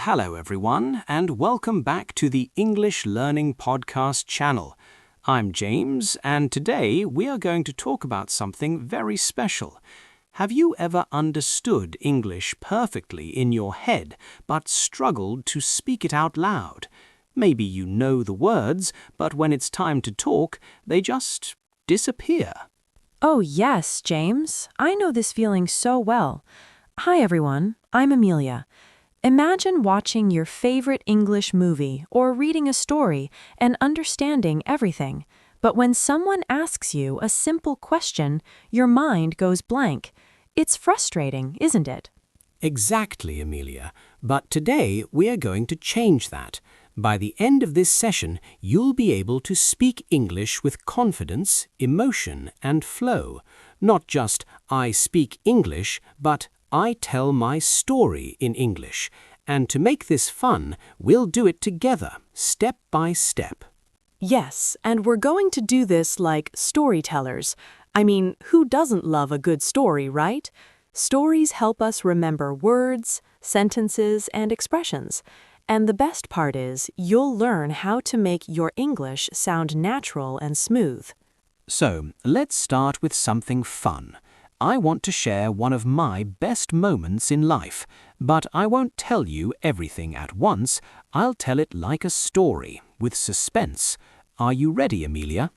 Hello everyone, and welcome back to the English Learning Podcast channel. I'm James, and today we are going to talk about something very special. Have you ever understood English perfectly in your head, but struggled to speak it out loud? Maybe you know the words, but when it's time to talk, they just disappear. Oh, yes, James. I know this feeling so well. Hi, everyone. I'm Amelia. Imagine watching your favorite English movie or reading a story and understanding everything. But when someone asks you a simple question, your mind goes blank. It's frustrating, isn't it? Exactly, Amelia. But today we are going to change that. By the end of this session, you'll be able to speak English with confidence, emotion, and flow. Not just, I speak English, but I tell my story in English. And to make this fun, we'll do it together, step by step. Yes, and we're going to do this like storytellers. I mean, who doesn't love a good story, right? Stories help us remember words, sentences, and expressions. And the best part is, you'll learn how to make your English sound natural and smooth. So, let's start with something fun. I want to share one of my best moments in life, but I won't tell you everything at once. I'll tell it like a story, with suspense. Are you ready, Amelia?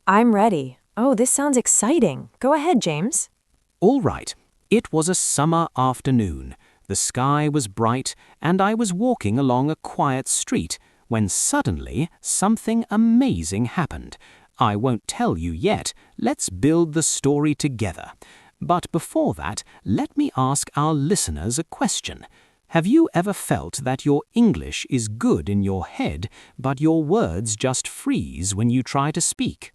I'm ready. Oh, this sounds exciting. Go ahead, James. All right. It was a summer afternoon. The sky was bright, and I was walking along a quiet street when suddenly something amazing happened. I won't tell you yet. Let's build the story together. But before that, let me ask our listeners a question. Have you ever felt that your English is good in your head, but your words just freeze when you try to speak?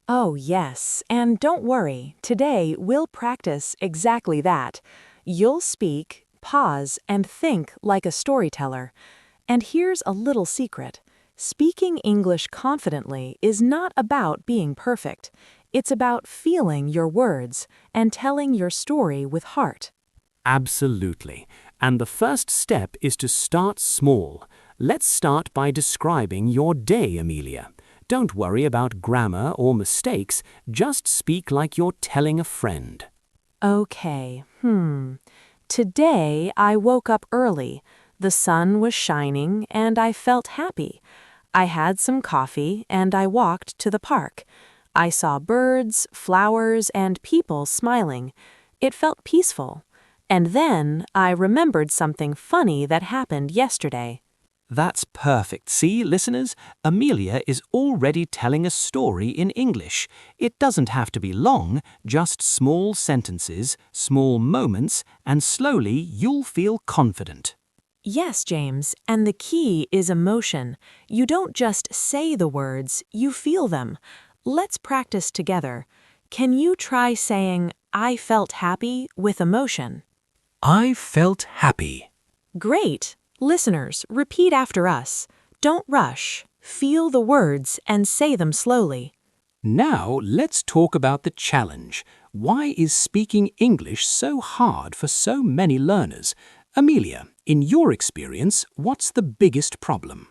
Oh, yes. And don't worry, today we'll practice exactly that. You'll speak, pause, and think like a storyteller. And here's a little secret. Speaking English confidently is not about being perfect. It's about feeling your words and telling your story with heart. Absolutely. And the first step is to start small. Let's start by describing your day, Amelia. Don't worry about grammar or mistakes. Just speak like you're telling a friend. Okay, Today I woke up early. The sun was shining and I felt happy. I had some coffee and I walked to the park. I saw birds, flowers, and people smiling. It felt peaceful. And then I remembered something funny that happened yesterday. That's perfect. See, listeners, Amelia is already telling a story in English. It doesn't have to be long, just small sentences, small moments, and slowly you'll feel confident. Yes, James, and the key is emotion. You don't just say the words, you feel them. Let's practice together. Can you try saying, I felt happy with emotion? I felt happy. Great! Listeners, repeat after us. Don't rush. Feel the words and say them slowly. Now let's talk about the challenge. Why is speaking English so hard for so many learners? Amelia, in your experience, what's the biggest problem?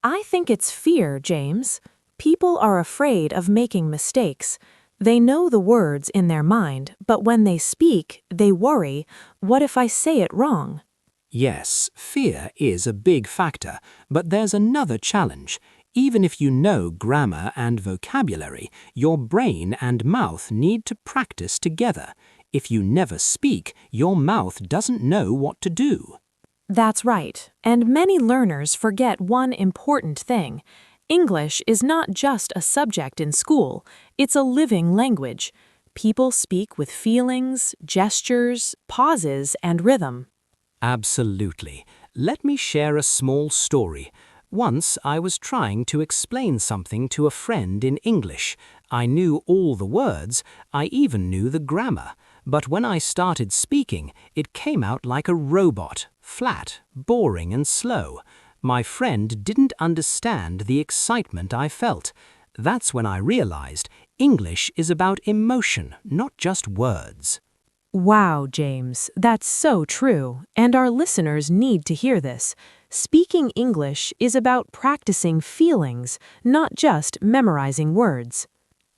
I think it's fear, James. People are afraid of making mistakes. They know the words in their mind, but when they speak, they worry, what if I say it wrong? Yes, fear is a big factor, but there's another challenge. Even if you know grammar and vocabulary, your brain and mouth need to practice together. If you never speak, your mouth doesn't know what to do. That's right, and many learners forget one important thing. English is not just a subject in school, it's a living language. People speak with feelings, gestures, pauses, and rhythm. Absolutely. Let me share a small story. Once I was trying to explain something to a friend in English. I knew all the words, I even knew the grammar. But when I started speaking, it came out like a robot, flat, boring and slow. My friend didn't understand the excitement I felt. That's when I realized English is about emotion, not just words. Wow, James, that's so true, and our listeners need to hear this. Speaking English is about practicing feelings, not just memorizing words.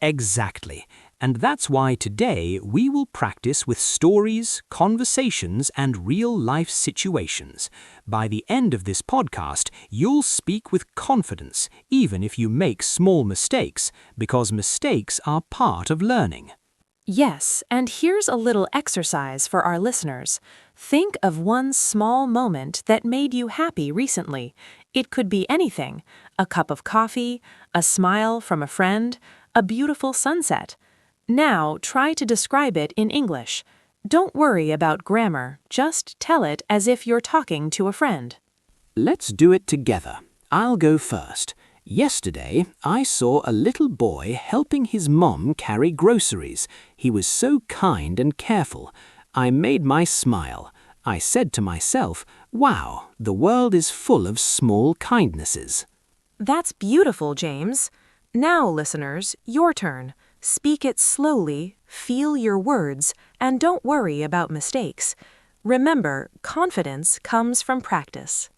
Exactly. And that's why today we will practice with stories, conversations, and real-life situations. By the end of this podcast, you'll speak with confidence, even if you make small mistakes, because mistakes are part of learning. Yes, and here's a little exercise for our listeners. Think of one small moment that made you happy recently. It could be anything: a cup of coffee, a smile from a friend, a beautiful sunset. Now try to describe it in English. Don't worry about grammar, just tell it as if you're talking to a friend. Let's do it together. I'll go first. Yesterday, I saw a little boy helping his mom carry groceries. He was so kind and careful. I made my smile. I said to myself, wow, the world is full of small kindnesses. That's beautiful, James. Now, listeners, your turn. Speak it slowly, feel your words, and don't worry about mistakes. Remember, confidence comes from practice.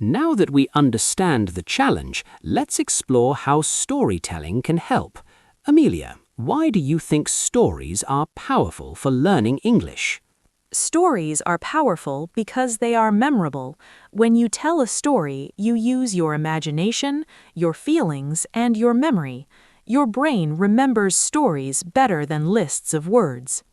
Now that we understand the challenge, let's explore how storytelling can help. Amelia, why do you think stories are powerful for learning English? Stories are powerful because they are memorable. When you tell a story, you use your imagination, your feelings, and your memory. Your brain remembers stories better than lists of words.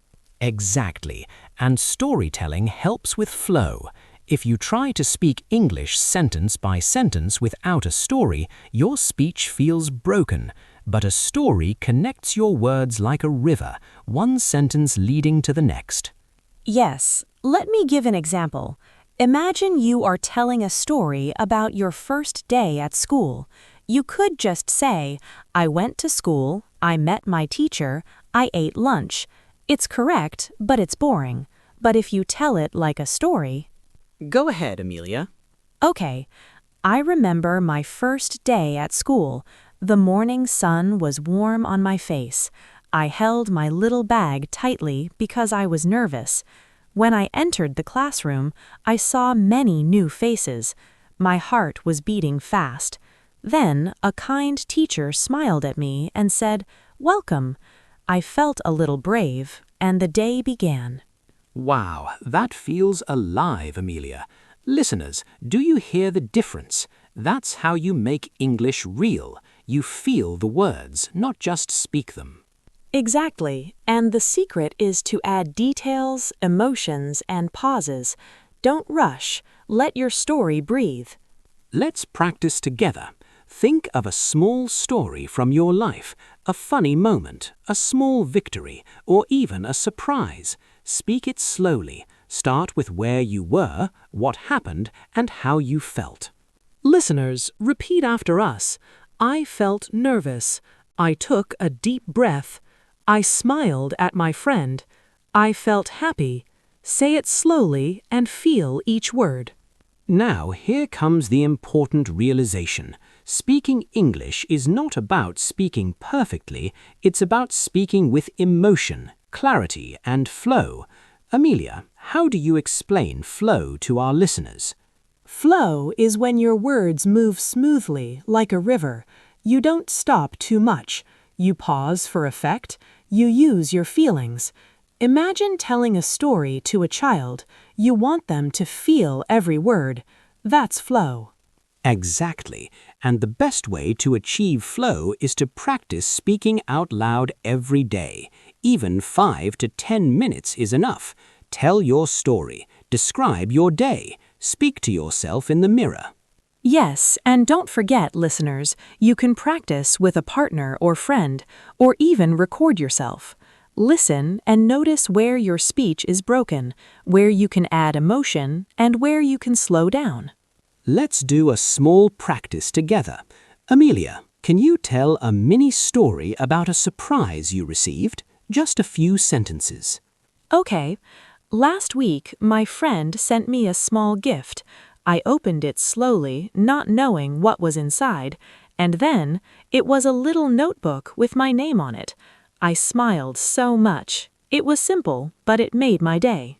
Exactly, and storytelling helps with flow. If you try to speak English sentence by sentence without a story, your speech feels broken. But a story connects your words like a river, one sentence leading to the next. Yes, let me give an example. Imagine you are telling a story about your first day at school. You could just say, I went to school, I met my teacher, I ate lunch. It's correct, but it's boring. But if you tell it like a story... Go ahead, Amelia. Okay, I remember my first day at school. The morning sun was warm on my face. I held my little bag tightly because I was nervous. When I entered the classroom, I saw many new faces. My heart was beating fast. Then a kind teacher smiled at me and said, "Welcome." I felt a little brave, and the day began. Wow, that feels alive, Amelia. Listeners, do you hear the difference? That's how you make English real. You feel the words, not just speak them. Exactly, and the secret is to add details, emotions, and pauses. Don't rush. Let your story breathe. Let's practice together. Think of a small story from your life, a funny moment, a small victory, or even a surprise. Speak it slowly. Start with where you were, what happened, and how you felt. Listeners, repeat after us. I felt nervous. I took a deep breath. I smiled at my friend. I felt happy. Say it slowly and feel each word. Now, here comes the important realization. Speaking English is not about speaking perfectly, it's about speaking with emotion, clarity, and flow. Amelia, how do you explain flow to our listeners? Flow is when your words move smoothly, like a river. You don't stop too much. You pause for effect. You use your feelings. Imagine telling a story to a child. You want them to feel every word. That's flow. Exactly. And the best way to achieve flow is to practice speaking out loud every day. Even 5 to 10 minutes is enough. Tell your story. Describe your day. Speak to yourself in the mirror. Yes, and don't forget, listeners, you can practice with a partner or friend, or even record yourself. Listen and notice where your speech is broken, where you can add emotion, and where you can slow down. Let's do a small practice together. Amelia, can you tell a mini story about a surprise you received? Just a few sentences. Okay. Last week, my friend sent me a small gift. I opened it slowly, not knowing what was inside, and then it was a little notebook with my name on it. I smiled so much. It was simple, but it made my day.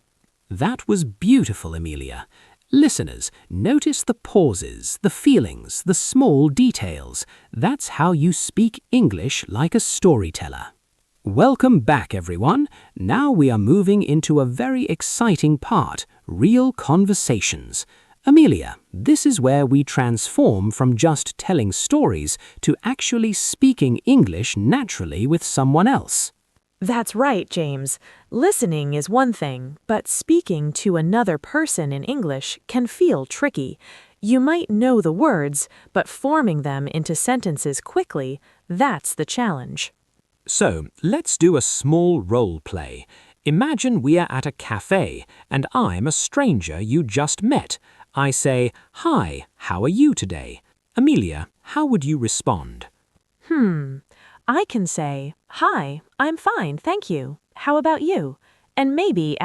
That was beautiful, Amelia. Listeners, notice the pauses, the feelings, the small details. That's how you speak English like a storyteller. Welcome back, everyone. Now we are moving into a very exciting part, real conversations. Amelia, this is where we transform from just telling stories to actually speaking English naturally with someone else. That's right, James. Listening is one thing, but speaking to another person in English can feel tricky. You might know the words, but forming them into sentences quickly, that's the challenge. So, let's do a small role play. Imagine we are at a cafe and I'm a stranger you just met. I say, "Hi, how are you today?" Amelia, how would you respond? I can say, "Hi, I'm fine, thank you. How about you?" And maybe